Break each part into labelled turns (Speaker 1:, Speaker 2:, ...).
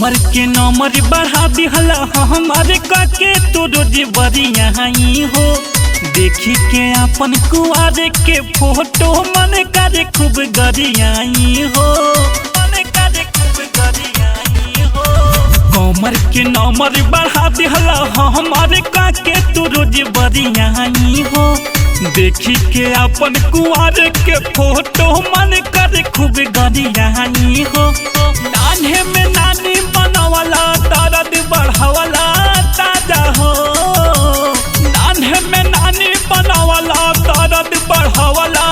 Speaker 1: कमर के नंबर बढ़ा दिहला हमारे काके तो रोज बरिया हो। देखी के अपन कुआरे के फोटो मन करे खूब गरियाई हो, मन करे खूब गरियाई हो। कमर के नंबर बढ़ा दिहला हमारे काके तो रोज बरिया हो। देखी के अपन कुआरे के फोटो मन करे खूब गरियाई हो। नान्हे में नानी बनवाला दर्द बढ़ावला ताजा हो। नान्हे में नानी बनवाला दर्द बढ़ावला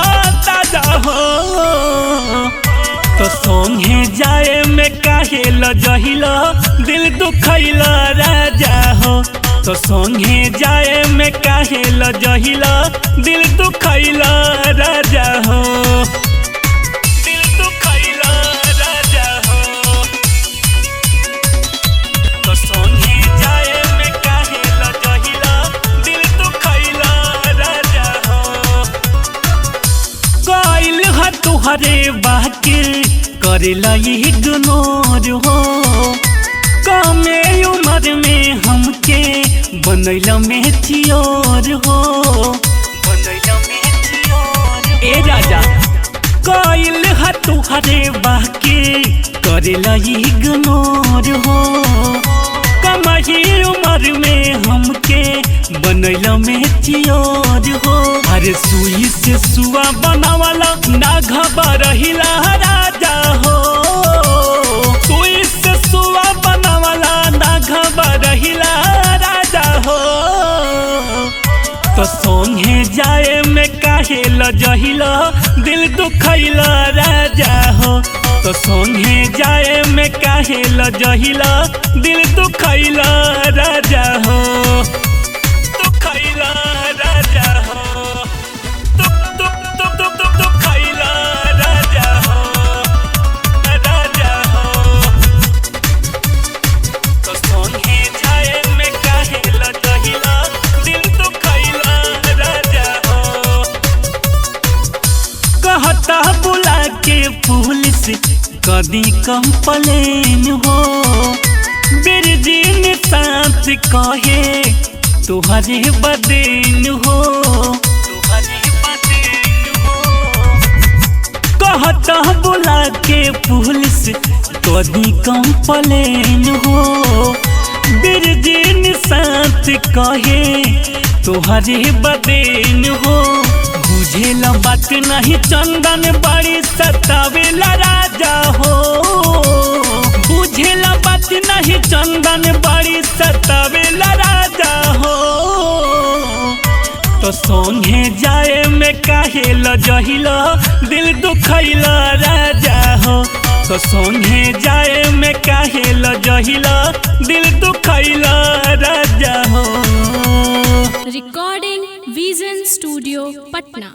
Speaker 1: ताजा हो। तो संगे जाए में काहे लजहिला दिल दुखैला राजा हो। तो संगे जाए में काहे लजहिला दिल दुखैला राजा हो। दिल दुखैला राजा हो। तो संगे जाए में काहे लजहिला दिल दुखैला राजा हो। कइल ह तुहरे बाकी करेला इग्नोर हो। कमे उम्र में हमके बनैला मेचियोर हो, बनैला मेचियोर। ए राजा कइल ह तुहरे बाकी करेला इग्नोर हो। कमही उम्र में हमके बनैला मेचियोर हो। अरे सुई से सुआ बनावाला ना घबरहिला राजा हो। सुई से सुआ बनावाला ना घबरहिला राजा हो। तो संगे जाए में काहे लजहिला दिल दुखैला राजा हो। तो संगे जाए में काहे लजहिला दिल दुखैला राजा हो। दुखैला राजा हो। दुखैला राजा हो, राजा हो। तो संगे जाए में काहे लजहिला दिल दुखैला राजा हो। कहता बुला के पुलिस कदी कंप्लेन हो। बिरजीन साथ कहे तुहरे बदेन हो, तुहरे बदेन हो। कहता बुला के पुलिस कदी कंप्लेन हो। बिरजीन साथ कहे तुहरे बदेन हो। बुझेला बात नहीं चंदन बड़ी सतावेला राजा हो। बुझेला बात नहीं चंदन बड़ी सतावेला राजा हो। तो संगे जाए में काहे लजहिला दिल दुखैला राजा हो। तो संगे जाए में काहे लजहिला दिल दुखैला राजा हो।
Speaker 2: Recording vision studio Patna.